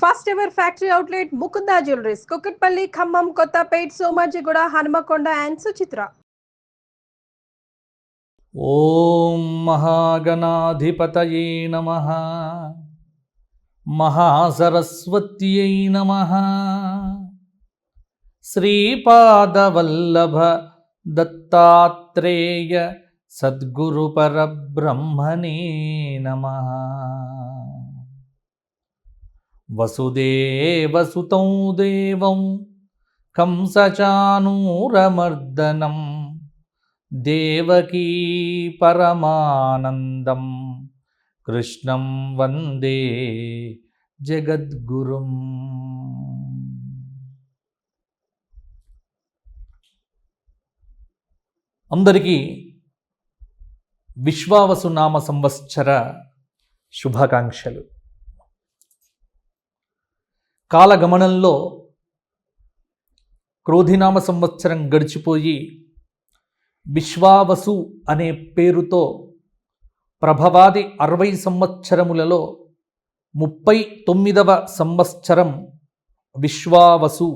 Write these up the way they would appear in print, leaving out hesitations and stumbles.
First ever factory outlet Mukunda jewelleries, Kukatpally, Khammam, Kothapet, Somajiguda, Hanamkonda and Suchitra. Om మహాగణాధిపతయే నమః, మహాసరస్వత్యై నమః, శ్రీపాదవల్లభ దత్తాత్రేయ సద్గురు పరబ్రహ్మణే నమః. వసుదేవసుతం దేవం కంసచానూరమర్దనం దేవకీ పరమానందం కృష్ణం వందే జగద్గురుం. అందరికీ విశ్వావసు నామ సంవత్సర శుభాకాంక్షలు. కాలగమనంలో క్రోధినామ సంవత్సరం గడిచిపోయి విశ్వావసు అనే పేరుతో ప్రభవాది 60 సంవత్సరములలో 39వ సంవత్సరం విశ్వావసు.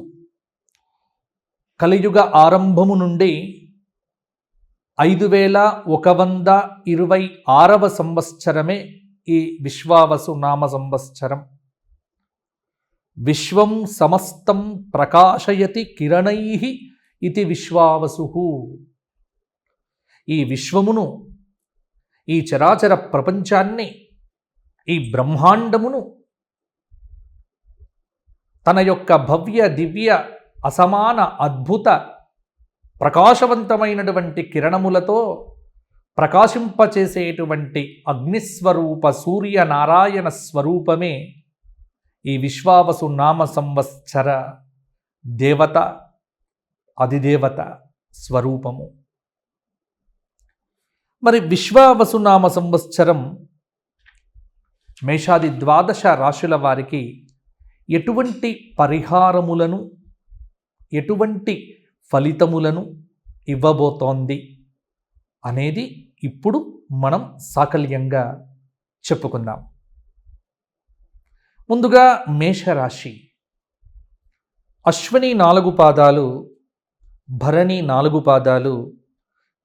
కలియుగ ఆరంభము నుండి 5126వ సంవత్సరమే ఈ విశ్వావసు నామ సంవత్సరం. విశ్వం సమస్తం ప్రకాశయతి కిరణైః ఇతి విశ్వావసుః. ఈ విశ్వమును, ఈ చరాచర ప్రపంచాన్ని, ఈ బ్రహ్మాండమును తన యొక్క భవ్య దివ్య అసమాన అద్భుత ప్రకాశవంతమైనటువంటి కిరణములతో ప్రకాశింపచేసేటువంటి అగ్నిస్వరూప సూర్యనారాయణ స్వరూపమే ఈ విశ్వావసు నామ సంవత్సర దేవత, అధిదేవత స్వరూపము. మరి విశ్వావసు నామ సంవత్సరం మేషాది 12 రాశుల వారికి ఎటువంటి పరిహారములను, ఎటువంటి ఫలితములను ఇవ్వబోతోంది అనేది ఇప్పుడు మనం సాకల్యంగా చెప్పుకుందాం. ముందుగా మేషరాశి. అశ్విని 4 పాదాలు, భరణి 4 పాదాలు,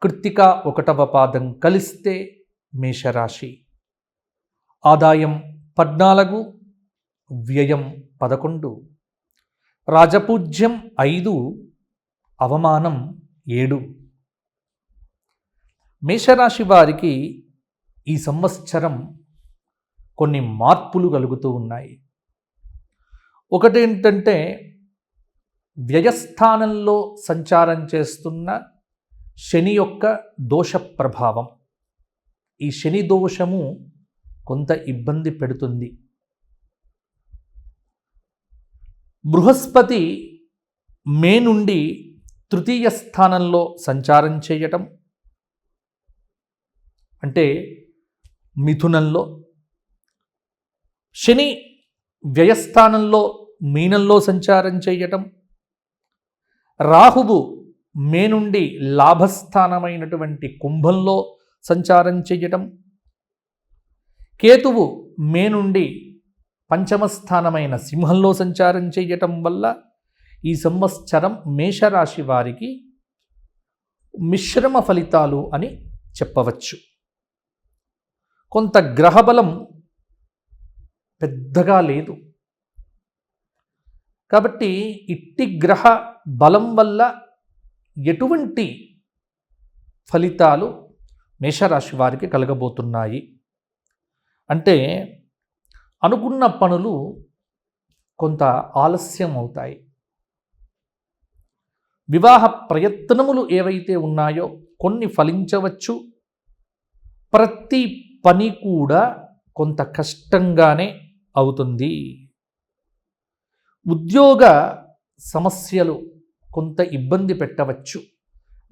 కృత్తిక 1వ పాదం కలిస్తే మేషరాశి. ఆదాయం 14, వ్యయం 11, రాజపూజ్యం 5, అవమానం 7. మేషరాశి వారికి ఈ సంవత్సరం కొన్ని మార్పులు కలుగుతూ ఉన్నాయి. ఒకటేంటంటే వ్యయస్థానంలో సంచారం చేస్తున్న శని యొక్క దోష ప్రభావం. ఈ శని దోషము కొంత ఇబ్బంది పెడుతుంది. బృహస్పతి మే నుండి 3వ స్థానంలో సంచారం చేయటం, అంటే మిథునంలో, శని వ్యయస్థానంలో మీనంలో సంచారం చేయటం, రాహువు మే నుండి లాభస్థానమైనటువంటి కుంభంలో సంచారం చేయటం, కేతువు మే నుండి పంచమ స్థానమైన సింహంలో సంచారం చేయటం వల్ల ఈ సంవత్సరం మేషరాశి వారికి మిశ్రమ ఫలితాలు అని చెప్పవచ్చు. కొంత గ్రహబలం పెద్దగా లేదు కాబట్టి ఇట్టి గ్రహ బలం వల్ల ఎటువంటి ఫలితాలు మేషరాశి వారికి కలగబోతున్నాయి అంటే, అనుకున్న పనులు కొంత ఆలస్యం అవుతాయి. వివాహ ప్రయత్నములు ఏవైతే ఉన్నాయో కొన్ని ఫలించవచ్చు. ప్రతి పని కూడా కొంత కష్టంగానే అవుతుంది. ఉద్యోగ సమస్యలు కొంత ఇబ్బంది పెట్టవచ్చు.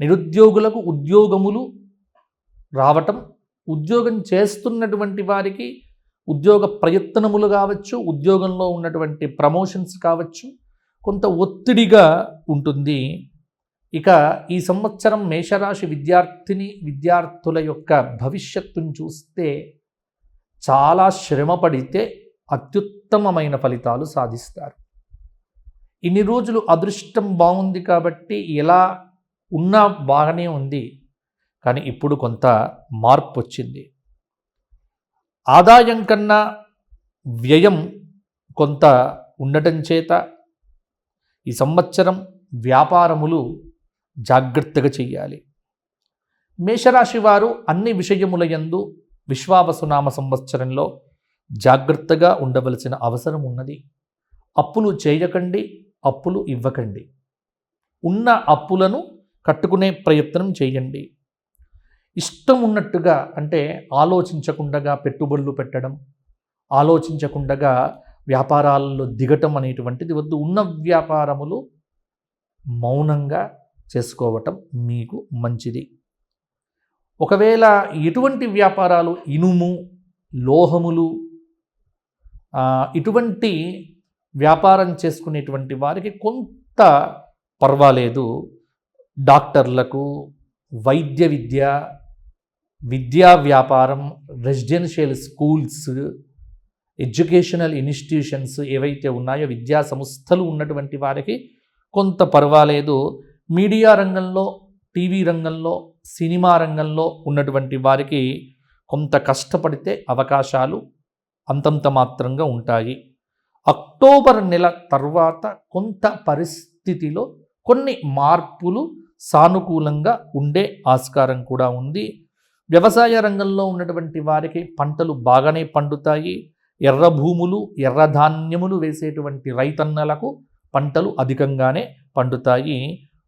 నిరుద్యోగులకు ఉద్యోగములు రావటం, ఉద్యోగం చేస్తున్నటువంటి వారికి ఉద్యోగ ప్రయత్నములు కావచ్చు, ఉద్యోగంలో ఉన్నటువంటి ప్రమోషన్స్ కావచ్చు, కొంత ఒత్తిడిగా ఉంటుంది. ఇక ఈ సంవత్సరం మేషరాశి విద్యార్థుల యొక్క భవిష్యత్తును చూస్తే చాలా శ్రమ పడితే అత్యుత్తమమైన ఫలితాలు సాధిస్తారు. ఇన్ని రోజులు అదృష్టం బాగుంది కాబట్టి ఎలా ఉన్నా బాగానే ఉంది, కానీ ఇప్పుడు కొంత మార్పు వచ్చింది. ఆదాయం కన్నా వ్యయం కొంత ఉండటం చేత ఈ సంవత్సరం వ్యాపారములు జాగ్రత్తగా చెయ్యాలి. మేషరాశి వారు అన్ని విషయముల యందు విశ్వావసునామ సంవత్సరంలో జాగ్రత్తగా ఉండవలసిన అవసరం ఉన్నది. అప్పులు చేయకండి, అప్పులు ఇవ్వకండి. ఉన్న అప్పులను కట్టుకునే ప్రయత్నం చేయండి. ఇష్టం ఉన్నట్టుగా అంటే ఆలోచించకుండా పెట్టుబడులు పెట్టడం, ఆలోచించకుండా వ్యాపారాల్లో దిగటం అనేటువంటిది వద్దు. ఉన్న వ్యాపారములు మౌనంగా చేసుకోవటం మీకు మంచిది. ఒకవేళ ఎటువంటి వ్యాపారాలు, ఇనుము, లోహములు, ఇటువంటి వ్యాపారం చేసుకునేటువంటి వారికి కొంత పర్వాలేదు. డాక్టర్లకు, వైద్య విద్య, విద్యా వ్యాపారం, రెసిడెన్షియల్ స్కూల్స్, ఎడ్యుకేషనల్ ఇన్స్టిట్యూషన్స్ ఏవైతే ఉన్నాయో విద్యా సంస్థలు ఉన్నటువంటి వారికి కొంత పర్వాలేదు. మీడియా రంగంలో, టీవీ రంగంలో, సినిమా రంగంలో ఉన్నటువంటి వారికి కొంత కష్టపడితే అవకాశాలు అంతంత మాత్రంగా ఉంటాయి. అక్టోబర్ నెల తర్వాత కొంత పరిస్థితిలో కొన్ని మార్పులు సానుకూలంగా ఉండే ఆస్కారం కూడా ఉంది. వ్యవసాయ రంగంలో ఉన్నటువంటి వారికి పంటలు బాగానే పండుతాయి. ఎర్ర భూములు, ఎర్ర ధాన్యములు వేసేటువంటి రైతన్నలకు పంటలు అధికంగానే పండుతాయి.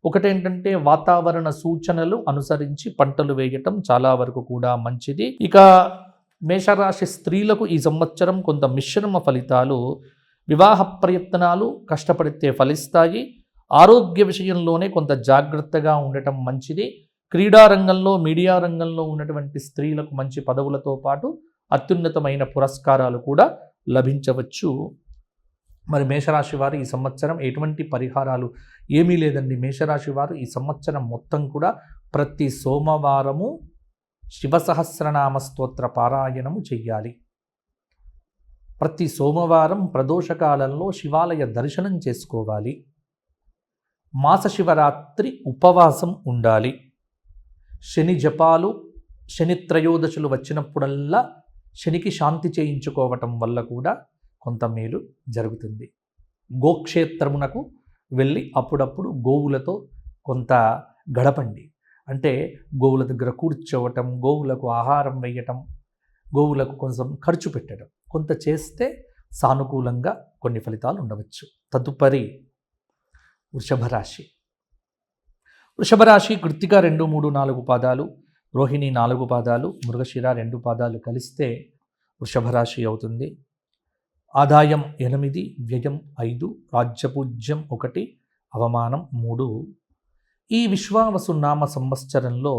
ఒకటేంటంటే వాతావరణ సూచనలు అనుసరించి పంటలు వేయటం చాలా వరకు కూడా మంచిది. ఇక మేషరాశి స్త్రీలకు ఈ సంవత్సరం కొంత మిశ్రమ ఫలితాలు. వివాహ ప్రయత్నాలు కష్టపడితే ఫలిస్తాయి. ఆరోగ్య విషయంలోనే కొంత జాగ్రత్తగా ఉండటం మంచిది. క్రీడా రంగంలో, మీడియా రంగంలో ఉన్నటువంటి స్త్రీలకు మంచి పదవులతో పాటు అత్యున్నతమైన పురస్కారాలు కూడా లభించవచ్చు. మరి మేషరాశి వారు ఈ సంవత్సరం ఎటువంటి పరిహారాలు ఏమీ లేదండి. మేషరాశి వారు ఈ సంవత్సరం మొత్తం కూడా ప్రతి సోమవారము శివసహస్రనామ స్తోత్ర పారాయణము చెయ్యాలి. ప్రతి సోమవారం ప్రదోషకాలంలో శివాలయ దర్శనం చేసుకోవాలి. మాస శివరాత్రి ఉపవాసం ఉండాలి. శని జపాలు, శని త్రయోదశులు వచ్చినప్పుడల్లా శనికి శాంతి చేయించుకోవటం వల్ల కూడా కొంత మేలు జరుగుతుంది. గోక్షేత్రమునకు వెళ్ళి అప్పుడప్పుడు గోవులతో కొంత గడపండి. అంటే గోవుల దగ్గర కూర్చోవటం, గోవులకు ఆహారం వేయటం, గోవులకు కొంచెం ఖర్చు పెట్టడం, కొంత చేస్తే సానుకూలంగా కొన్ని ఫలితాలు ఉండవచ్చు. తదుపరి వృషభ రాశి. వృషభ రాశి కృత్తిక 2, 3, 4 పాదాలు, రోహిణి 4 పాదాలు, మృగశిర 2 పాదాలు కలిస్తే వృషభ రాశి అవుతుంది. ఆదాయం 8, వ్యయం 5, రాజ్యపూజ్యం 1, అవమానం 3. ఈ విశ్వావసునామ సంవత్సరంలో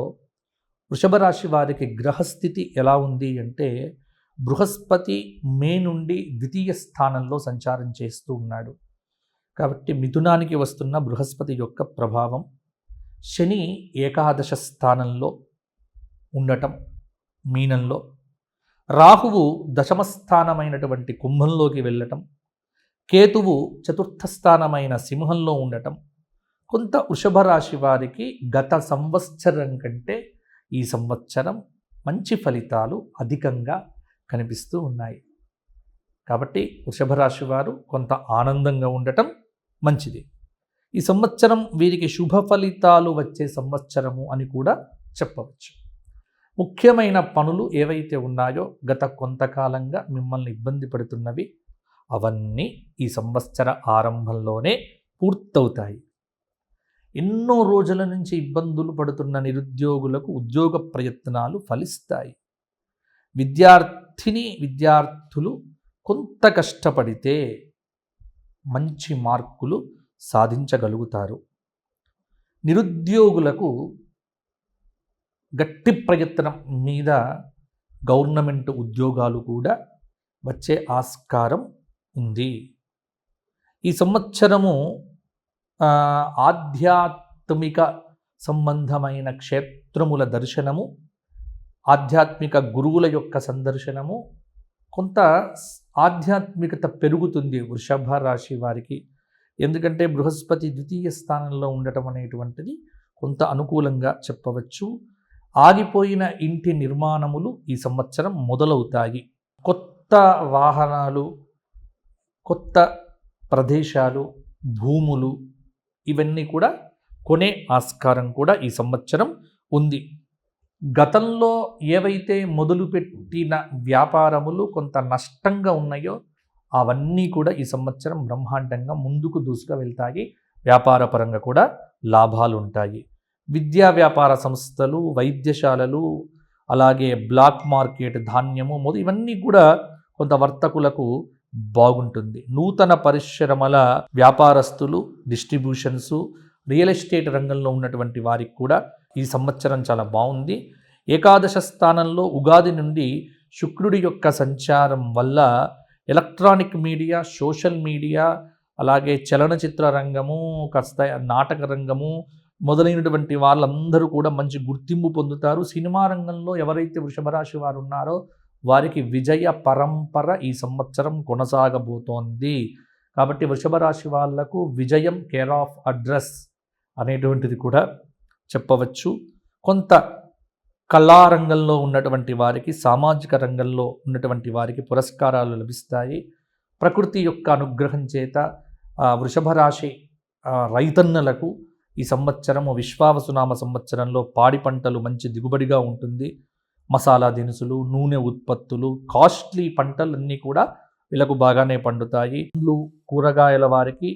వృషభ రాశి వారికి గ్రహస్థితి ఎలా ఉంది అంటే బృహస్పతి మే నుండి ద్వితీయ స్థానంలో సంచారం చేస్తూ ఉన్నాడు. కాబట్టి మిథునానికి వస్తున్న బృహస్పతి యొక్క ప్రభావం, శని ఏకాదశ స్థానంలో ఉండటం మీనంలో, రాహువు దశమ స్థానమైనటువంటి కుంభంలోకి వెళ్ళటం, కేతువు చతుర్థ స్థానమైన సింహంలో ఉండటం కొంత వృషభ రాశి వారికి గత సంవత్సరం కంటే ఈ సంవత్సరం మంచి ఫలితాలు అధికంగా కనిపిస్తూ ఉన్నాయి. కాబట్టి వృషభ రాశి వారు కొంత ఆనందంగా ఉండటం మంచిది. ఈ సంవత్సరం వీరికి శుభ ఫలితాలు వచ్చే సంవత్సరము అని కూడా చెప్పవచ్చు. ముఖ్యమైన పనులు ఏవైతే ఉన్నాయో గత కొంతకాలంగా మిమ్మల్ని ఇబ్బంది పడుతున్నవి అవన్నీ ఈ సంవత్సర ఆరంభంలోనే పూర్తవుతాయి. ఎన్నో రోజుల నుంచి ఇబ్బందులు పడుతున్న నిరుద్యోగులకు ఉద్యోగ ప్రయత్నాలు ఫలిస్తాయి. విద్యార్థులు కొంత కష్టపడితే మంచి మార్కులు సాధించగలుగుతారు. నిరుద్యోగులకు గట్టి ప్రయత్నం మీద గవర్నమెంట్ ఉద్యోగాలు కూడా వచ్చే ఆస్కారం ఉంది. ఈ సంవత్సరము ఆధ్యాత్మిక సంబంధమైన క్షేత్రముల దర్శనము, ఆధ్యాత్మిక గురువుల యొక్క సందర్శనము కొంత ఆధ్యాత్మికత పెరుగుతుంది వృషభ రాశి వారికి. ఎందుకంటే బృహస్పతి ద్వితీయ స్థానంలో ఉండటం అనేటువంటిది కొంత అనుకూలంగా చెప్పవచ్చు. ఆగిపోయిన ఇంటి నిర్మాణములు ఈ సంవత్సరం మొదలవుతాయి. కొత్త వాహనాలు, కొత్త ప్రదేశాలు, భూములు ఇవన్నీ కూడా కొనే ఆస్కారం కూడా ఈ సంవత్సరం ఉంది. గతంలో ఏవైతే మొదలుపెట్టిన వ్యాపారములు కొంత నష్టంగా ఉన్నాయో అవన్నీ కూడా ఈ సంవత్సరం బ్రహ్మాండంగా ముందుకు దూసుకు వెళ్తాయి. వ్యాపారపరంగా కూడా లాభాలు ఉంటాయి. విద్యా వ్యాపార సంస్థలు, వైద్యశాలలు, అలాగే బ్లాక్ మార్కెట్, ధాన్యము ఇవన్నీ కూడా కొంత వర్తకులకు బాగుంటుంది. నూతన పరిశ్రమల వ్యాపారస్తులు, డిస్ట్రిబ్యూషన్సు, రియల్ ఎస్టేట్ రంగంలో ఉన్నటువంటి వారికి కూడా ఈ సంవత్సరం చాలా బాగుంది. ఏకాదశ స్థానంలో ఉగాది నుండి శుక్రుడి యొక్క సంచారం వల్ల ఎలక్ట్రానిక్ మీడియా, సోషల్ మీడియా, అలాగే చలనచిత్ర రంగము, కాస్త నాటక రంగము మొదలైనటువంటి వాళ్ళందరూ కూడా మంచి గుర్తింపు పొందుతారు. సినిమా రంగంలో ఎవరైతే వృషభ రాశి వారు ఉన్నారో వారికి విజయ పరంపర ఈ సంవత్సరం కొనసాగబోతోంది. కాబట్టి వృషభ రాశి వాళ్లకు విజయం కేర్ ఆఫ్ అడ్రస్ అనేటువంటిది కూడా చెప్పవచ్చు. కొంత కళారంగంలో ఉన్నటువంటి వారికి, సామాజిక రంగంలో ఉన్నటువంటి వారికి పురస్కారాలు లభిస్తాయి. ప్రకృతి యొక్క అనుగ్రహం చేత వృషభ రాశి రైతన్నలకు ఈ సంవత్సరము విశ్వావసునామ సంవత్సరంలో పాడి పంటలు మంచి దిగుబడిగా ఉంటుంది. మసాలా దినుసులు, నూనె ఉత్పత్తులు, కాస్ట్లీ పంటలన్నీ కూడా వీళ్ళకు బాగానే పండుతాయి. పండ్లు, కూరగాయల వారికి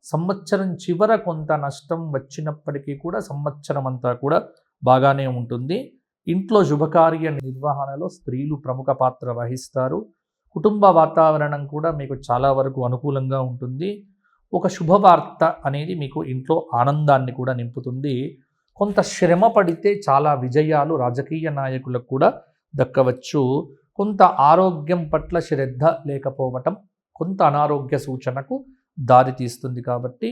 సంవత్సరం చివర కొంత నష్టం వచ్చినప్పటికీ కూడా సంవత్సరం అంతా కూడా బాగానే ఉంటుంది. ఇంట్లో శుభకార్య నిర్వహణలో స్త్రీలు ప్రముఖ పాత్ర వహిస్తారు. కుటుంబ వాతావరణం కూడా మీకు చాలా వరకు అనుకూలంగా ఉంటుంది. ఒక శుభవార్త అనేది మీకు ఇంట్లో ఆనందాన్ని కూడా నింపుతుంది. కొంత శ్రమ పడితే చాలా విజయాలు రాజకీయ నాయకులకు కూడా దక్కవచ్చు. కొంత ఆరోగ్యం పట్ల శ్రద్ధ లేకపోవటం కొంత అనారోగ్య సూచనకు దారితీస్తుంది. కాబట్టి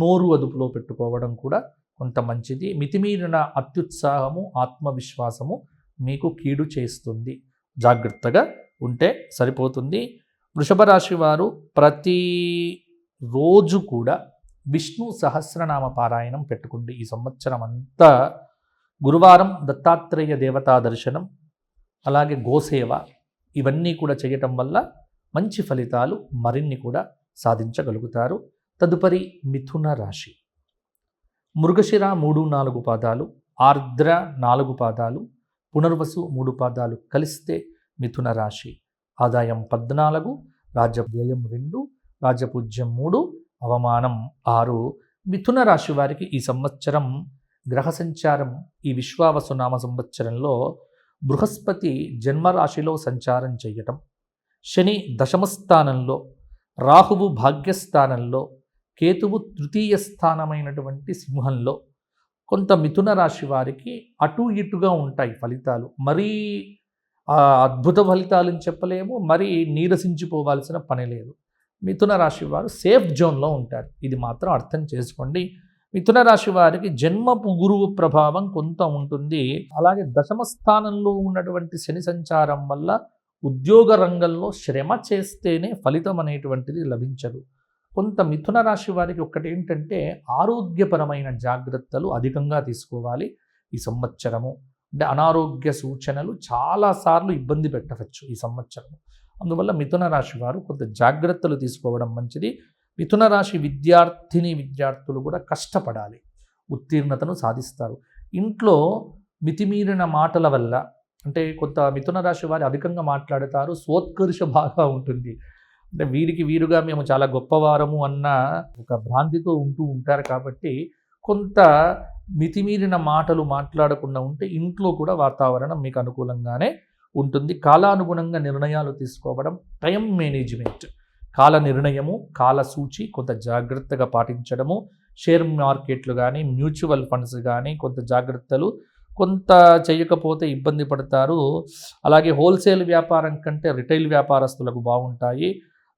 నోరు అదుపులో పెట్టుకోవడం కూడా కొంత మంచిది. మితిమీరిన అత్యుత్సాహము, ఆత్మవిశ్వాసము మీకు కీడు చేస్తుంది. జాగ్రత్తగా ఉంటే సరిపోతుంది. వృషభ రాశి వారు ప్రతి రోజు కూడా విష్ణు సహస్రనామ పారాయణం పెట్టుకోండి. ఈ సంవత్సరం అంతా గురువారం దత్తాత్రేయ దేవతా దర్శనం, అలాగే గోసేవ ఇవన్నీ కూడా చేయటం వల్ల మంచి ఫలితాలు మరిన్ని కూడా సాధించగలుగుతారు. తదుపరి మిథున రాశి. మృగశిర 3-4 పాదాలు, ఆర్ద్ర 4 పాదాలు, పునర్వసు 3 పాదాలు కలిస్తే మిథున రాశి. ఆదాయం 14, రాజవ్యయం 2, రాజపూజ్యం 3, అవమానం 6. మిథున రాశి వారికి ఈ సంవత్సరం గ్రహ సంచారం ఈ విశ్వావసునామ సంవత్సరంలో బృహస్పతి జన్మరాశిలో సంచారం చేయటం, శని దశమ స్థానంలో, రాహువు భాగ్యస్థానంలో, కేతువు తృతీయ స్థానమైనటువంటి సింహంలో. కొంత మిథున రాశి వారికి అటు ఇటుగా ఉంటాయి ఫలితాలు. మరీ అద్భుత ఫలితాలని చెప్పలేము, మరీ నీరసించిపోవాల్సిన పని లేదు. మిథున రాశి వారు సేఫ్ జోన్లో ఉంటారు. ఇది మాత్రం అర్థం చేసుకోండి. మిథున రాశి వారికి జన్మపు గురువు ప్రభావం కొంత ఉంటుంది. అలాగే దశమ స్థానంలో ఉన్నటువంటి శని సంచారం వల్ల ఉద్యోగ రంగంలో శ్రమ చేస్తేనే ఫలితం అనేటువంటిది లభించదు. కొంత మిథున రాశి వారికి ఒక్కటి ఏంటంటే ఆరోగ్యపరమైన జాగ్రత్తలు అధికంగా తీసుకోవాలి ఈ సంవత్సరము. అంటే అనారోగ్య సూచనలు చాలాసార్లు ఇబ్బంది పెట్టవచ్చు ఈ సంవత్సరము. అందువల్ల మిథున రాశి వారు కొంత జాగ్రత్తలు తీసుకోవడం మంచిది. మిథున రాశి విద్యార్థులు కూడా కష్టపడాలి, ఉత్తీర్ణతను సాధిస్తారు. ఇంట్లో మితిమీరిన మాటల వల్ల, అంటే కొంత మిథున రాశి వారు అధికంగా మాట్లాడతారు, స్వోత్కర్ష బాగా ఉంటుంది. అంటే వీరికి వీరుగా మేము చాలా గొప్పవారము అన్న ఒక భ్రాంతితో ఉంటూ ఉంటారు. కాబట్టి కొంత మితిమీరిన మాటలు మాట్లాడకుండా ఉంటే ఇంట్లో కూడా వాతావరణం మీకు అనుకూలంగానే ఉంటుంది. కాలానుగుణంగా నిర్ణయాలు తీసుకోవడం, టైం మేనేజ్మెంట్, కాల నిర్ణయము, కాల సూచి కొంత జాగ్రత్తగా పాటించడము, షేర్ మార్కెట్లు కానీ మ్యూచువల్ ఫండ్స్ కానీ కొంత జాగ్రత్తలు, కొంత చేయకపోతే ఇబ్బంది పడతారు. అలాగే హోల్సేల్ వ్యాపారం కంటే రిటైల్ వ్యాపారస్తులకు బాగుంటాయి.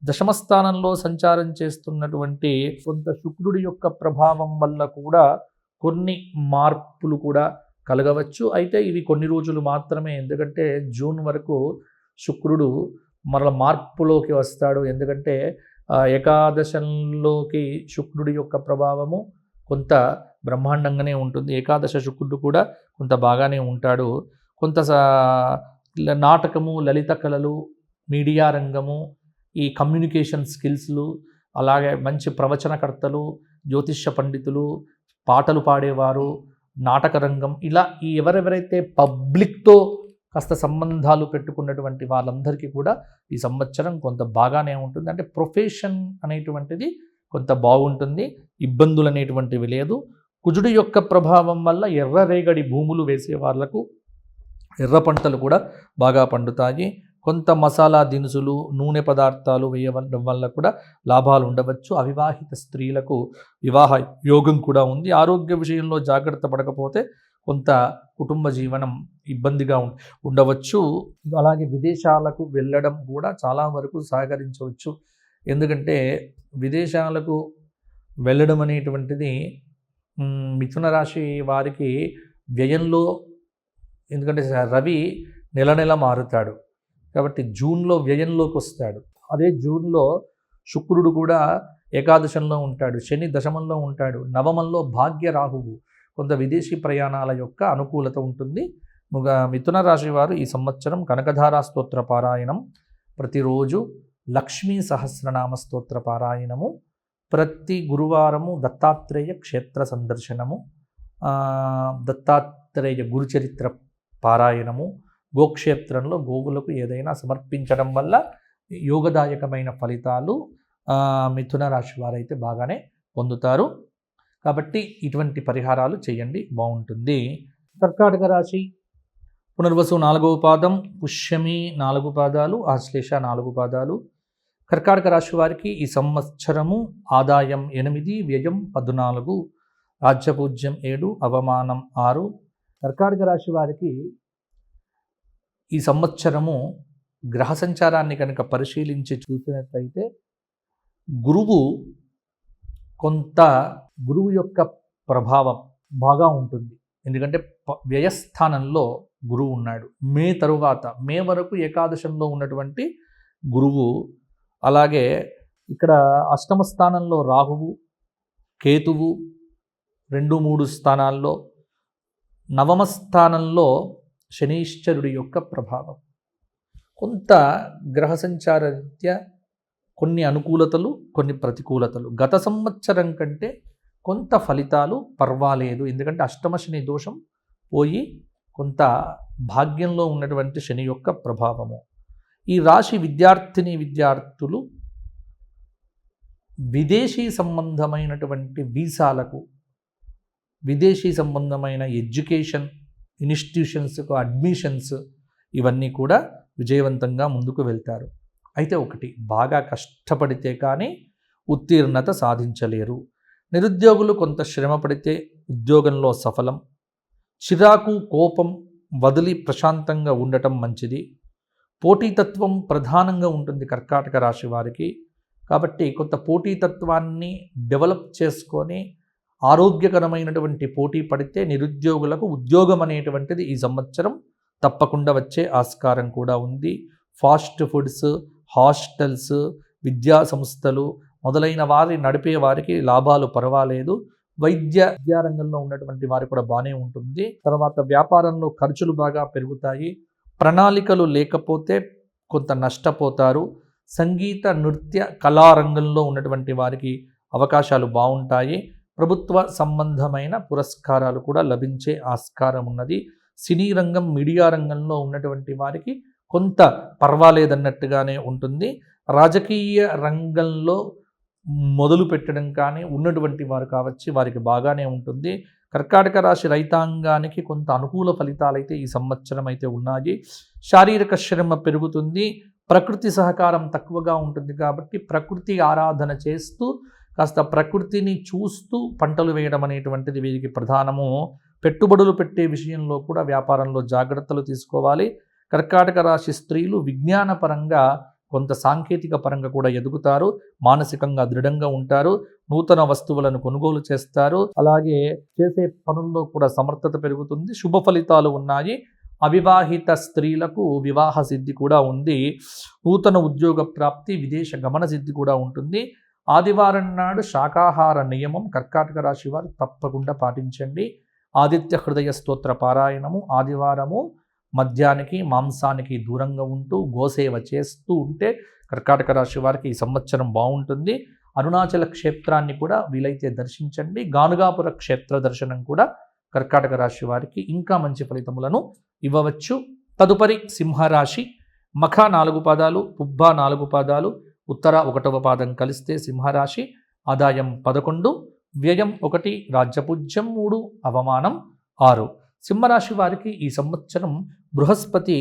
దశమస్థానంలో సంచారం చేస్తున్నటువంటి కొంత శుక్రుడి యొక్క ప్రభావం వల్ల కూడా కొన్ని మార్పులు కూడా కలగవచ్చు. అయితే ఇవి కొన్ని రోజులు మాత్రమే. ఎందుకంటే జూన్ వరకు శుక్రుడు మరల మార్పులోకి వస్తాడు. ఎందుకంటే ఏకాదశంలోకి శుక్రుడి యొక్క ప్రభావము కొంత బ్రహ్మాండంగానే ఉంటుంది. ఏకాదశ శుక్రుడు కూడా కొంత బాగానే ఉంటాడు. కొంత నాటకము, లలిత కళలు, మీడియా రంగము, ఈ కమ్యూనికేషన్ స్కిల్స్లు, అలాగే మంచి ప్రవచనకర్తలు, జ్యోతిష్య పండితులు, పాటలు పాడేవారు, నాటక రంగం, ఇలా ఈ ఎవరెవరైతే పబ్లిక్తో కాస్త సంబంధాలు పెట్టుకున్నటువంటి వాళ్ళందరికీ కూడా ఈ సంవత్సరం కొంత బాగానే ఉంటుంది. అంటే ప్రొఫెషన్ అనేటువంటిది కొంత బాగుంటుంది, ఇబ్బందులు అనేటువంటివి లేదు. కుజుడి యొక్క ప్రభావం వల్ల ఎర్రరేగడి భూములు వేసే వాళ్లకు ఎర్ర పంటలు కూడా బాగా పండుతాయి. కొంత మసాలా దినుసులు, నూనె పదార్థాలు వేయడం వల్ల కూడా లాభాలు ఉండవచ్చు. అవివాహిత స్త్రీలకు వివాహ యోగం కూడా ఉంది. ఆరోగ్య విషయంలో జాగ్రత్త పడకపోతే కొంత కుటుంబ జీవనం ఇబ్బందిగా ఉండవచ్చు. అలాగే విదేశాలకు వెళ్ళడం కూడా చాలా వరకు సహకరించవచ్చు. ఎందుకంటే విదేశాలకు వెళ్ళడం అనేటువంటిది మిథున రాశి వారికి వ్యయంలో, ఎందుకంటే రవి నెల నెల మారుతాడు కాబట్టి జూన్లో వ్యయంలోకి వస్తాడు. అదే జూన్లో శుక్రుడు కూడా ఏకాదశంలో ఉంటాడు, శని దశమంలో ఉంటాడు, నవమంలో భాగ్య రాహువు. కొంత విదేశీ ప్రయాణాల యొక్క అనుకూలత ఉంటుంది. మిథున రాశి వారు ఈ సంవత్సరం కనకధారా స్తోత్ర పారాయణం, ప్రతిరోజు లక్ష్మీ సహస్రనామ స్తోత్ర పారాయణము, ప్రతి గురువారము దత్తాత్రేయ క్షేత్ర సందర్శనము, దత్తాత్రేయ గురుచరిత్ర పారాయణము, గోక్షేత్రంలో గోవులకు ఏదైనా సమర్పించడం వల్ల యోగదాయకమైన ఫలితాలు మిథున రాశి వారైతే బాగానే పొందుతారు. కాబట్టి ఇటువంటి పరిహారాలు చేయండి, బాగుంటుంది. కర్కాటక రాశి పునర్వసు 4వ పాదం, పుష్యమి 4 పాదాలు, ఆశ్లేష 4 పాదాలు. కర్కాటక రాశి వారికి ఈ సంవత్సరము ఆదాయం 8, వ్యయం 14, రాజ్యపూజ్యం 7, అవమానం 6. కర్కాటక రాశి వారికి ఈ సంవత్సరము గ్రహ సంచారాన్ని కనుక పరిశీలించి చూసినట్లయితే గురువు యొక్క ప్రభావం బాగా ఉంటుంది. ఎందుకంటే వ్యయస్థానంలో గురువు ఉన్నాడు. మే వరకు ఏకాదశంలో ఉన్నటువంటి గురువు, అలాగే ఇక్కడ అష్టమ స్థానంలో రాహువు, కేతువు 2, 3 స్థానాల్లో, నవమ స్థానంలో శనీశ్వరుడి యొక్క ప్రభావం. కొంత గ్రహ సంచారరీత్యా కొన్ని అనుకూలతలు, కొన్ని ప్రతికూలతలు. గత సంవత్సరం కంటే కొంత ఫలితాలు పర్వాలేదు. ఎందుకంటే అష్టమ శని దోషం పోయి కొంత భాగ్యంలో ఉన్నటువంటి శని యొక్క ప్రభావము. ఈ రాశి విద్యార్థులు విదేశీ సంబంధమైనటువంటి వీసాలకు, విదేశీ సంబంధమైన ఎడ్యుకేషన్ ఇన్స్టిట్యూషన్స్కు అడ్మిషన్స్, ఇవన్నీ కూడా విజయవంతంగా ముందుకు వెళ్తారు. అయితే ఒకటి, బాగా కష్టపడితే కానీ ఉత్తీర్ణత సాధించలేరు. నిరుద్యోగులు కొంత శ్రమ పడితే ఉద్యోగంలో సఫలం. చిరాకు, కోపం వదిలి ప్రశాంతంగా ఉండటం మంచిది. పోటీతత్వం ప్రధానంగా ఉంటుంది కర్కాటక రాశి వారికి. కాబట్టి కొంత పోటీతత్వాన్ని డెవలప్ చేసుకొని ఆరోగ్యకరమైనటువంటి పోటీ పడితే నిరుద్యోగులకు ఉద్యోగం అనేటువంటిది ఈ సంవత్సరం తప్పకుండా వచ్చే ఆస్కారం కూడా ఉంది. ఫాస్ట్ ఫుడ్స్, హాస్టల్స్, విద్యా సంస్థలు మొదలైన వారి నడిపే వారికి లాభాలు పర్వాలేదు. విద్యారంగంలో ఉన్నటువంటి వారికి కూడా బాగానే ఉంటుంది. తర్వాత వ్యాపారంలో ఖర్చులు బాగా పెరుగుతాయి. ప్రణాళికలు లేకపోతే కొంత నష్టపోతారు. సంగీత, నృత్య, కళారంగంలో ఉన్నటువంటి వారికి అవకాశాలు బాగుంటాయి. ప్రభుత్వ సంబంధమైన పురస్కారాలు కూడా లభించే ఆస్కారం ఉన్నది. సినీ రంగం, మీడియా రంగంలో ఉన్నటువంటి వారికి కొంత పర్వాలేదన్నట్టుగానే ఉంటుంది. రాజకీయ రంగంలో మొదలు పెట్టడం కానీ ఉన్నటువంటి వారు కావచ్చు, వారికి బాగానే ఉంటుంది. కర్కాటక రాశి రైతాంగానికి కొంత అనుకూల ఫలితాలు అయితే ఈ సంవత్సరం అయితే ఉన్నాయి. శారీరక శ్రమ పెరుగుతుంది. ప్రకృతి సహకారం తక్కువగా ఉంటుంది కాబట్టి ప్రకృతి ఆరాధన చేస్తూ కాస్త ప్రకృతిని చూస్తూ పంటలు వేయడం అనేటువంటిది వీరికి ప్రధానము. పెట్టుబడులు పెట్టే విషయంలో కూడా వ్యాపారంలో జాగ్రత్తలు తీసుకోవాలి. కర్కాటక రాశి స్త్రీలు విజ్ఞానపరంగా కొంత సాంకేతిక పరంగా కూడా ఎదుగుతారు. మానసికంగా దృఢంగా ఉంటారు. నూతన వస్తువులను కొనుగోలు చేస్తారు. అలాగే చేసే పనుల్లో కూడా సమర్థత పెరుగుతుంది. శుభ ఫలితాలు ఉన్నాయి. అవివాహిత స్త్రీలకు వివాహ సిద్ధి కూడా ఉంది. నూతన ఉద్యోగ ప్రాప్తి, విదేశ గమన సిద్ధి కూడా ఉంటుంది. ఆదివారం నాడు శాకాహార నియమం కర్కాటక రాశి వారు తప్పకుండా పాటించండి. ఆదిత్య హృదయ స్తోత్ర పారాయణము ఆదివారము మద్యానికి మాంసానికి దూరంగా ఉంటూ గోసేవ చేస్తూ ఉంటే కర్కాటక రాశి వారికి ఈ సంవత్సరం బాగుంటుంది. అరుణాచల క్షేత్రాన్ని కూడా వీలైతే దర్శించండి. గానుగాపుర క్షేత్ర దర్శనం కూడా కర్కాటక రాశి వారికి ఇంకా మంచి ఫలితములను ఇవ్వవచ్చు. తదుపరి సింహరాశి. మఖ 4 పాదాలు, పుబ్బ 4 పాదాలు, ఉత్తర 1వ పాదం కలిస్తే సింహరాశి. ఆదాయం 11, వ్యయం 1, రాజ్యపూజ్యం 3, అవమానం 6. సింహరాశి వారికి ఈ సంవత్సరం బృహస్పతి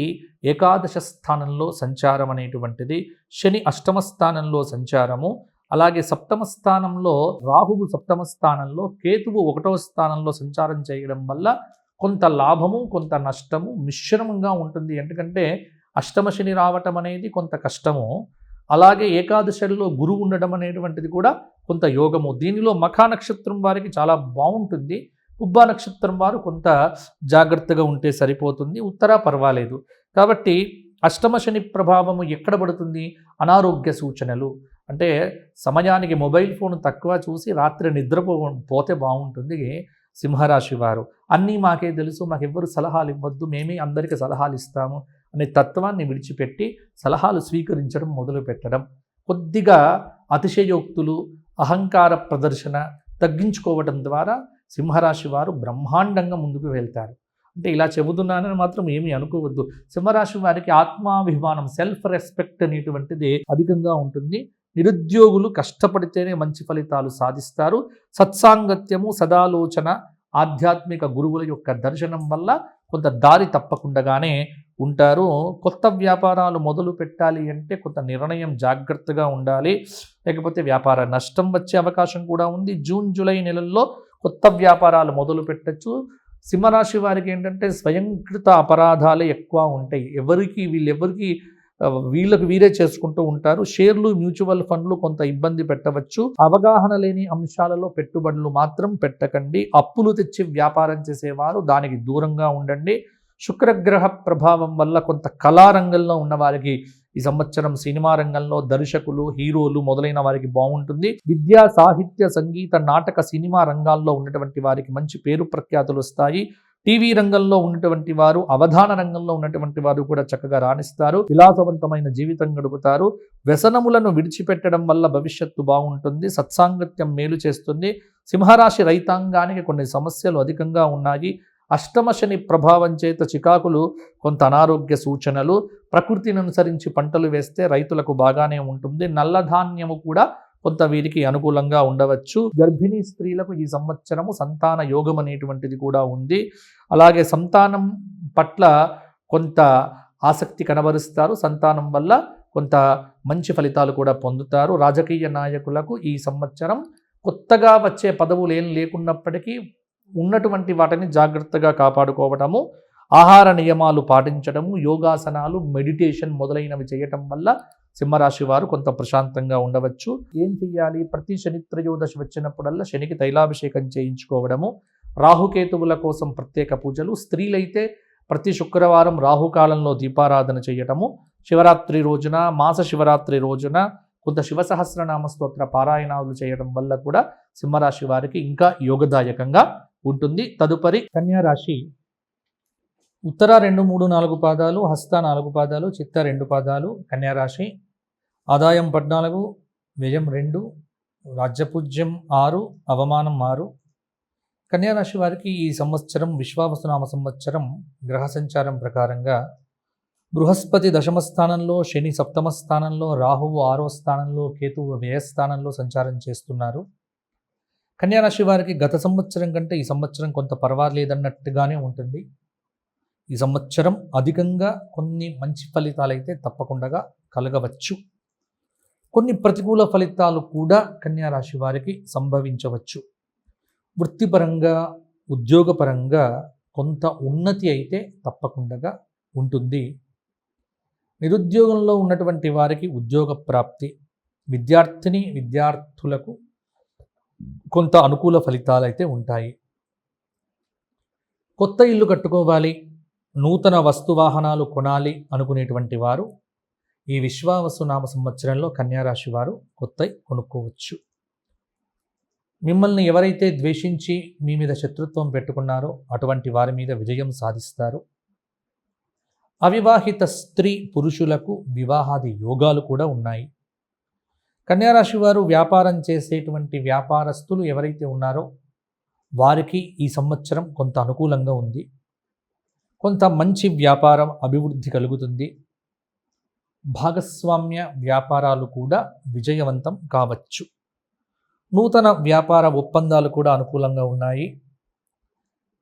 ఏకాదశ స్థానంలో సంచారం అనేటువంటిది, శని అష్టమ స్థానంలో సంచారము, అలాగే సప్తమ స్థానంలో రాహువు, సప్తమ స్థానంలో కేతువు 1వ స్థానంలో సంచారం చేయడం వల్ల కొంత లాభము కొంత నష్టము మిశ్రమంగా ఉంటుంది. ఎందుకంటే అష్టమ శని రావటం అనేది కొంత కష్టము, అలాగే ఏకాదశిలో గురువు ఉండడం అనేటువంటిది కూడా కొంత యోగము. దీనిలో మఖ నక్షత్రం వారికి చాలా బాగుంటుంది. పుబ్బా నక్షత్రం వారు కొంత జాగ్రత్తగా ఉంటే సరిపోతుంది. ఉత్తర పర్వాలేదు. కాబట్టి అష్టమ శని ప్రభావము ఎక్కడ పడుతుంది? అనారోగ్య సూచనలు, అంటే సమయానికి మొబైల్ ఫోన్ తక్కువ చూసి రాత్రి నిద్రపోతే బాగుంటుంది సింహరాశి వారు. అన్నీ మాకే తెలుసు, మాకెవ్వరు సలహాలు ఇవ్వద్దు, మేమే అందరికీ సలహాలు ఇస్తాము అనే తత్వాన్ని విడిచిపెట్టి సలహాలు స్వీకరించడం మొదలు పెట్టడం, కొద్దిగా అతిశయోక్తులు, అహంకార ప్రదర్శన తగ్గించుకోవడం ద్వారా సింహరాశి వారు బ్రహ్మాండంగా ముందుకు వెళ్తారు. అంటే ఇలా చెబుతున్నానని మాత్రం ఏమీ అనుకోవద్దు. సింహరాశి వారికి ఆత్మాభిమానం, సెల్ఫ్ రెస్పెక్ట్ అనేటువంటిది అధికంగా ఉంటుంది. నిరుద్యోగులు కష్టపడితేనే మంచి ఫలితాలు సాధిస్తారు. సత్సాంగత్యము, సదాలోచన, ఆధ్యాత్మిక గురువుల యొక్క దర్శనం వల్ల కొంత దారి తప్పకుండానే ఉంటారు. కొత్త వ్యాపారాలు మొదలు పెట్టాలి అంటే కొంత నిర్ణయం జాగ్రత్తగా ఉండాలి, లేకపోతే వ్యాపార నష్టం వచ్చే అవకాశం కూడా ఉంది. జూన్ జూలై నెలల్లో కొత్త వ్యాపారాలు మొదలు పెట్టచ్చు. సింహరాశి వారికి ఏంటంటే స్వయంకృత అపరాధాలే ఎక్కువ ఉంటాయి. వీళ్ళకి వీరే చేసుకుంటూ ఉంటారు. షేర్లు, మ్యూచువల్ ఫండ్లు కొంత ఇబ్బంది పెట్టవచ్చు. అవగాహన లేని అంశాలలో పెట్టుబడులు మాత్రం పెట్టకండి. అప్పులు తెచ్చి వ్యాపారం చేసేవారు దానికి దూరంగా ఉండండి. శుక్రగ్రహ ప్రభావం వల్ల కొంత కళారంగంలో ఉన్న వారికి ఈ సంవత్సరం సినిమా రంగంలో దర్శకులు, హీరోలు మొదలైన వారికి బాగుంటుంది. విద్యా, సాహిత్య, సంగీత, నాటక, సినిమా రంగాల్లో ఉన్నటువంటి వారికి మంచి పేరు ప్రఖ్యాతులు వస్తాయి. టీవీ రంగంలో ఉన్నటువంటి వారు, అవధాన రంగంలో ఉన్నటువంటి వారు కూడా చక్కగా రాణిస్తారు. విలాసవంతమైన జీవితం గడుపుతారు. వ్యసనములను విడిచిపెట్టడం వల్ల భవిష్యత్తు బాగుంటుంది. సత్సాంగత్యం మేలు చేస్తుంది. సింహరాశి రైతాంగానికి కొన్ని సమస్యలు అధికంగా ఉన్నాయి. అష్టమ శని ప్రభావం చేత చికాకులు, కొంత అనారోగ్య సూచనలు. ప్రకృతిని అనుసరించి పంటలు వేస్తే రైతులకు బాగానే ఉంటుంది. నల్లధాన్యము కూడా కొంత వీరికి అనుకూలంగా ఉండవచ్చు. గర్భిణీ స్త్రీలకు ఈ సంవత్సరము సంతాన యోగం అనేటువంటిది కూడా ఉంది. అలాగే సంతానం పట్ల కొంత ఆసక్తి కనబరుస్తారు. సంతానం వల్ల కొంత మంచి ఫలితాలు కూడా పొందుతారు. రాజకీయ నాయకులకు ఈ సంవత్సరం కొత్తగా వచ్చే పదవులు ఏం లేకున్నప్పటికీ ఉన్నటువంటి వాటిని జాగ్రత్తగా కాపాడుకోవటము, ఆహార నియమాలు పాటించడము, యోగాసనాలు, మెడిటేషన్ మొదలైనవి చేయటం వల్ల సింహరాశి వారు కొంత ప్రశాంతంగా ఉండవచ్చు. ఏం చెయ్యాలి? ప్రతి శని త్రయోదశి వచ్చినప్పుడల్లా శనికి తైలాభిషేకం చేయించుకోవడము, రాహుకేతువుల కోసం ప్రత్యేక పూజలు, స్త్రీలైతే ప్రతి శుక్రవారం రాహుకాలంలో దీపారాధన చేయటము, శివరాత్రి రోజున, మాస శివరాత్రి రోజున కొంత శివసహస్రనామ స్తోత్ర పారాయణాలు చేయడం వల్ల కూడా సింహరాశి వారికి ఇంకా యోగదాయకంగా ఉంటుంది. తదుపరి కన్యా రాశి. ఉత్తర 2, 3, 4 పాదాలు, హస్త 4 పాదాలు, చిత్త 2 పాదాలు కన్యా రాశి. ఆదాయం 14, వ్యయం 2, రాజ్యపూజ్యం 6, అవమానం 6. కన్యా రాశి వారికి ఈ సంవత్సరం విశ్వావసునామ సంవత్సరం గ్రహ సంచారం ప్రకారంగా బృహస్పతి దశమ స్థానంలో, శని సప్తమ స్థానంలో, రాహువు 6వ స్థానంలో, కేతువు వ్యయస్థానంలో సంచారం చేస్తున్నారు. కన్యారాశి వారికి గత సంవత్సరం కంటే ఈ సంవత్సరం కొంత పర్వాలేదన్నట్టుగానే ఉంటుంది. ఈ సంవత్సరం అధికంగా కొన్ని మంచి ఫలితాలు అయితే తప్పకుండా కలగవచ్చు. కొన్ని ప్రతికూల ఫలితాలు కూడా కన్యారాశి వారికి సంభవించవచ్చు. వృత్తిపరంగా, ఉద్యోగపరంగా కొంత ఉన్నతి అయితే తప్పకుండా ఉంటుంది. నిరుద్యోగంలో ఉన్నటువంటి వారికి ఉద్యోగ ప్రాప్తి, విద్యార్థులకు కొంత అనుకూల ఫలితాలు అయితే ఉంటాయి. కొత్త ఇల్లు కట్టుకోవాలి, నూతన వస్తువాహనాలు కొనాలి అనుకునేటువంటి వారు ఈ విశ్వావసు నామ సంవత్సరంలో కన్యారాశి వారు కొత్తవి కొనుక్కోవచ్చు. మిమ్మల్ని ఎవరైతే ద్వేషించి మీ మీద శత్రుత్వం పెట్టుకున్నారో అటువంటి వారి మీద విజయం సాధిస్తారు. అవివాహిత స్త్రీ పురుషులకు వివాహాది యోగాలు కూడా ఉన్నాయి. కన్యారాశి వారు వ్యాపారం చేసేటువంటి వ్యాపారస్తులు ఎవరైతే ఉన్నారో వారికి ఈ సంవత్సరం కొంత అనుకూలంగా ఉంది. కొంత మంచి వ్యాపారం అభివృద్ధి కలుగుతుంది. భాగస్వామ్య వ్యాపారాలు కూడా విజయవంతం కావచ్చు. నూతన వ్యాపార ఒప్పందాలు కూడా అనుకూలంగా ఉన్నాయి.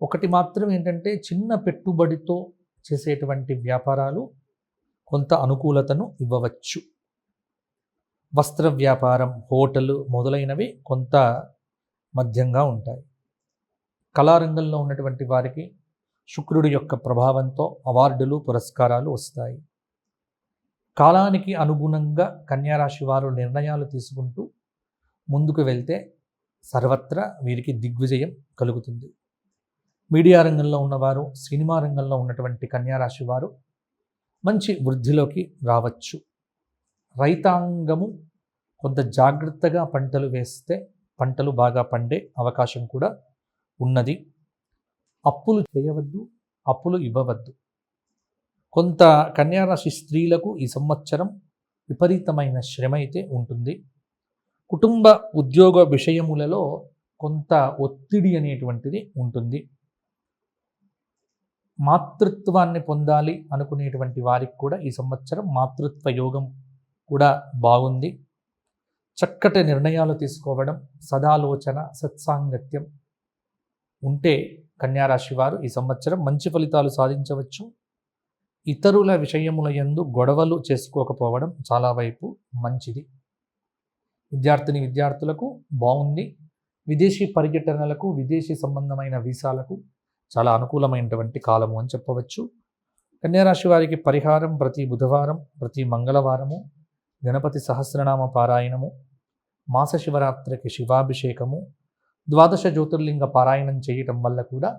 ఒకటి మాత్రం ఏంటంటే చిన్న పెట్టుబడితో చేసేటువంటి వ్యాపారాలు కొంత అనుకూలతను ఇవ్వవచ్చు. వస్త్ర వ్యాపారం, హోటల్ మొదలైనవి కొంత మధ్యంగా ఉంటాయి. కళారంగంలో ఉన్నటువంటి వారికి శుక్రుడి యొక్క ప్రభావంతో అవార్డులు, పురస్కారాలు వస్తాయి. కాలానికి అనుగుణంగా కన్యారాశి వారు నిర్ణయాలు తీసుకుంటూ ముందుకు వెళ్తే సర్వత్రా వీరికి దిగ్విజయం కలుగుతుంది. మీడియా రంగంలో ఉన్నవారు, సినిమా రంగంలో ఉన్నటువంటి కన్యారాశి వారు మంచి వృద్ధిలోకి రావచ్చు. రైతాంగము కొంత జాగ్రత్తగా పంటలు వేస్తే పంటలు బాగా పండే అవకాశం కూడా ఉన్నది. అప్పులు చేయవద్దు, అప్పులు ఇవ్వవద్దు. కొంత కన్యారాశి స్త్రీలకు ఈ సంవత్సరం విపరీతమైన శ్రమ అయితే ఉంటుంది. కుటుంబ ఉద్యోగ విషయములలో కొంత ఒత్తిడి అనేటువంటిది ఉంటుంది. మాతృత్వాన్ని పొందాలి అనుకునేటువంటి వారికి కూడా ఈ సంవత్సరం మాతృత్వ యోగం కూడా బాగుంది. చక్కటి నిర్ణయాలు తీసుకోవడం, సదాలోచన, సత్సాంగత్యం ఉంటే కన్యారాశి వారు ఈ సంవత్సరం మంచి ఫలితాలు సాధించవచ్చు. ఇతరుల విషయముల యందు గొడవలు చేసుకోకపోవడం చాలా వైపు మంచిది. విద్యార్థులకు బాగుంది. విదేశీ పర్యటనలకు, విదేశీ సంబంధమైన వీసాలకు చాలా అనుకూలమైనటువంటి కాలము అని చెప్పవచ్చు. కన్యారాశి వారికి పరిహారం ప్రతి బుధవారం, ప్రతి మంగళవారము గణపతి సహస్రనామ పారాయణము, మాస శివరాత్రికి శివాభిషేకము, ద్వాదశ జ్యోతిర్లింగ పారాయణం చేయటం వల్ల కూడా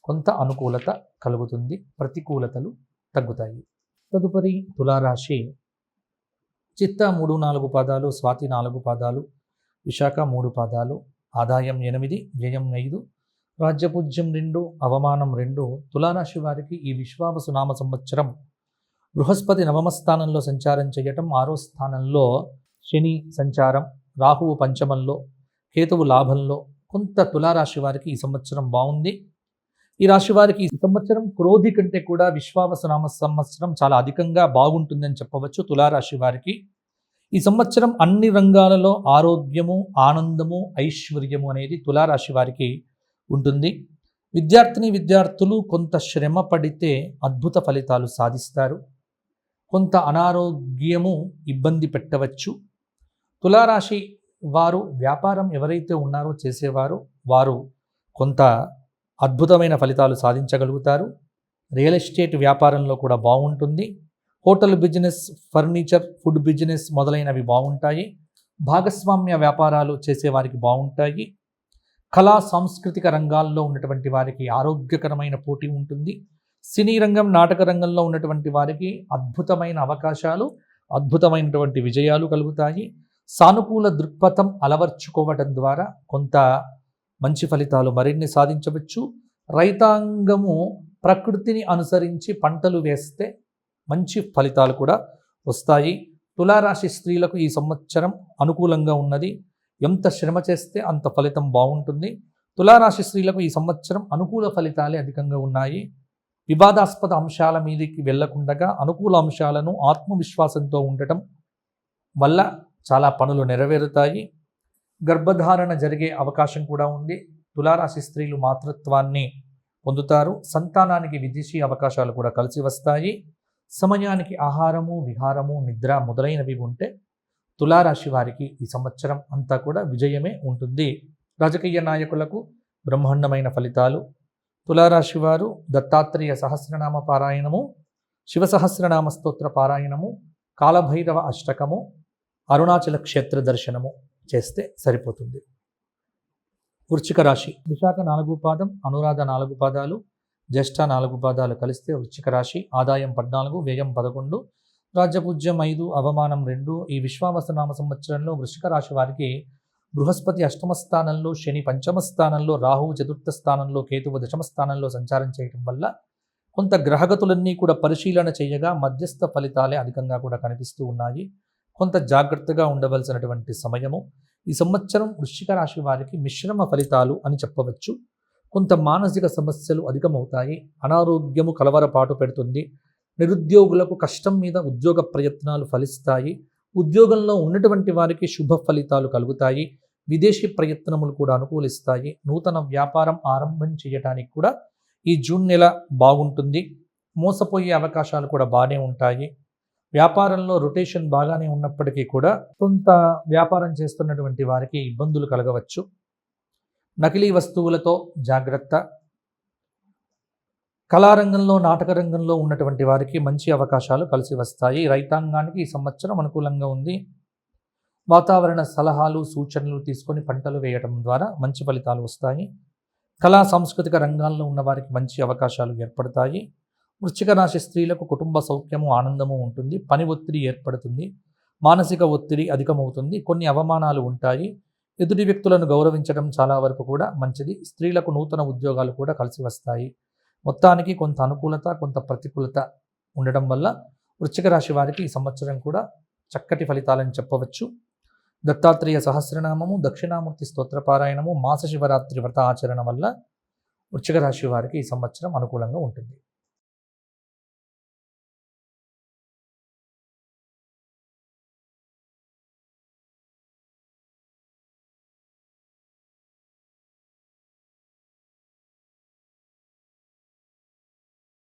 కొంత అనుకూలత కలుగుతుంది. ప్రతికూలతలు తగ్గుతాయి. తదుపరి తులారాశి. చిత్త 3-4 పాదాలు, స్వాతి 4 పాదాలు, విశాఖ 3 పాదాలు, ఆదాయం 8, వ్యయం 5, రాజ్యపూజ్యం 2, అవమానం 2. తులారాశి వారికి ఈ విశ్వావసు నామ సంవత్సరం బృహస్పతి నవమ స్థానంలో సంచారం చేయటం, 6వ స్థానంలో శని సంచారం, రాహువు పంచమంలో, కేతువు లాభంలో. కొంత తులారాశి వారికి ఈ సంవత్సరం బాగుంది. ఈ రాశి వారికి ఈ సంవత్సరం క్రోధి కంటే కూడా విశ్వావసు నామ సంవత్సరం చాలా అధికంగా బాగుంటుందని చెప్పవచ్చు. తులారాశి వారికి ఈ సంవత్సరం అన్ని రంగాలలో ఆరోగ్యము, ఆనందము, ఐశ్వర్యము అనేది తులారాశి వారికి ఉంటుంది. విద్యార్థులు కొంత శ్రమ పడితే అద్భుత ఫలితాలు సాధిస్తారు. కొంత అనారోగ్యము ఇబ్బంది పెట్టవచ్చు. తులారాశి వారు వ్యాపారం ఎవరైతే ఉన్నారో చేసేవారు వారు కొంత అద్భుతమైన ఫలితాలు సాధించగలుగుతారు. రియల్ ఎస్టేట్ వ్యాపారంలో కూడా బాగుంటుంది. Hotel business, furniture, food business మొదలైనవి బాగుంటాయి. భాగస్వామ్య వ్యాపారాలు చేసేవారికి బాగుంటాయి. కళా సాంస్కృతిక రంగాల్లో ఉన్నటువంటి వారికి ఆరోగ్యకరమైన పోటీ ఉంటుంది. సినీ రంగం, నాటక రంగంలో ఉన్నటువంటి వారికి అద్భుతమైన అవకాశాలు, అద్భుతమైనటువంటి విజయాలు కలుగుతాయి. సానుకూల దృక్పథం అలవర్చుకోవడం ద్వారా కొంత మంచి ఫలితాలు మరిన్ని సాధించవచ్చు. రైతాంగము ప్రకృతిని అనుసరించి పంటలు వేస్తే మంచి ఫలితాలు కూడా వస్తాయి. తులారాశి స్త్రీలకు ఈ సంవత్సరం అనుకూలంగా ఉన్నది. ఎంత శ్రమ చేస్తే అంత ఫలితం బాగుంటుంది. తులారాశి స్త్రీలకు ఈ సంవత్సరం అనుకూల ఫలితాలే అధికంగా ఉన్నాయి. వివాదాస్పద అంశాల మీదకి వెళ్లకుండా అనుకూల అంశాలను ఆత్మవిశ్వాసంతో ఉండటం వల్ల చాలా పనులు నెరవేరుతాయి. గర్భధారణ జరిగే అవకాశం కూడా ఉంది. తులారాశి స్త్రీలు మాతృత్వాన్ని పొందుతారు. సంతానానికి విదేశీ అవకాశాలు కూడా కలిసి వస్తాయి. సమయానికి ఆహారము, విహారము, నిద్ర మొదలైనవి ఉంటే తులారాశి వారికి ఈ సంవత్సరం అంతా కూడా విజయమే ఉంటుంది. రాజకీయ నాయకులకు బ్రహ్మాండమైన ఫలితాలు. తులారాశి వారు దత్తాత్రేయ సహస్రనామ పారాయణము, శివ సహస్రనామ స్తోత్ర పారాయణము, కాలభైరవ అష్టకము, అరుణాచల క్షేత్ర దర్శనము చేస్తే సరిపోతుంది. వృశ్చిక రాశి. విశాఖ 4 పాదం, అనురాధ 4 పాదాలు, జ్యేష్ఠ 4 పాదాలు కలిస్తే వృశ్చిక రాశి. ఆదాయం 14, వ్యయం 11, రాజ్యపూజ్యం 5, అవమానం 2. ఈ విశ్వావసు నామ సంవత్సరంలో వృశ్చిక రాశి వారికి బృహస్పతి అష్టమ స్థానంలో, శని పంచమ స్థానంలో, రాహువు చతుర్థ స్థానంలో, కేతువు దశమ స్థానంలో సంచారం చేయటం వల్ల కొంత గ్రహగతులన్నీ కూడా పరిశీలన చేయగా మధ్యస్థ ఫలితాలే అధికంగా కూడా కనిపిస్తూ ఉన్నాయి. కొంత జాగ్రత్తగా ఉండవలసినటువంటి సమయము. ఈ సంవత్సరం వృశ్చిక రాశి వారికి మిశ్రమ ఫలితాలు అని చెప్పవచ్చు. కొంత మానసిక సమస్యలు అధికమవుతాయి. అనారోగ్యము కలవరపాటు పెడుతుంది. నిరుద్యోగులకు కష్టం మీద ఉద్యోగ ప్రయత్నాలు ఫలిస్తాయి. ఉద్యోగంలో ఉన్నటువంటి వారికి శుభ ఫలితాలు కలుగుతాయి. విదేశీ ప్రయత్నములు కూడా అనుకూలిస్తాయి. నూతన వ్యాపారం ఆరంభం చేయడానికి కూడా ఈ జూన్ నెల బాగుంటుంది. మోసపోయే అవకాశాలు కూడా బాగానే ఉంటాయి. వ్యాపారంలో రొటేషన్ బాగానే ఉన్నప్పటికీ కూడా కొంత వ్యాపారం చేస్తున్నటువంటి వారికి ఇబ్బందులు కలగవచ్చు. నకిలీ వస్తువులతో జాగ్రత్త. కళారంగంలో, నాటక రంగంలో ఉన్నటువంటి వారికి మంచి అవకాశాలు కలిసి వస్తాయి. రైతాంగానికి ఈ సంవత్సరం అనుకూలంగా ఉంది. వాతావరణ సలహాలు, సూచనలు తీసుకొని పంటలు వేయడం ద్వారా మంచి ఫలితాలు వస్తాయి. కళా సాంస్కృతిక రంగాల్లో ఉన్న వారికి మంచి అవకాశాలు ఏర్పడతాయి. వృశ్చిక రాశి స్త్రీలకు కుటుంబ సౌఖ్యము, ఆనందము ఉంటుంది. పని ఒత్తిడి ఏర్పడుతుంది. మానసిక ఒత్తిడి అధికమవుతుంది. కొన్ని అవమానాలు ఉంటాయి. ఎదుటి వ్యక్తులను గౌరవించడం చాలా వరకు కూడా మంచిది. స్త్రీలకు నూతన ఉద్యోగాలు కూడా కలిసి వస్తాయి. మొత్తానికి కొంత అనుకూలత, కొంత ప్రతికూలత ఉండడం వల్ల వృశ్చిక రాశి వారికి ఈ సంవత్సరం కూడా చక్కటి ఫలితాలని చెప్పవచ్చు. దత్తాత్రేయ సహస్రనామము, దక్షిణామూర్తి స్తోత్రపారాయణము, మాస శివరాత్రి వ్రత ఆచరణ వల్ల వృశ్చిక రాశి వారికి ఈ సంవత్సరం అనుకూలంగా ఉంటుంది.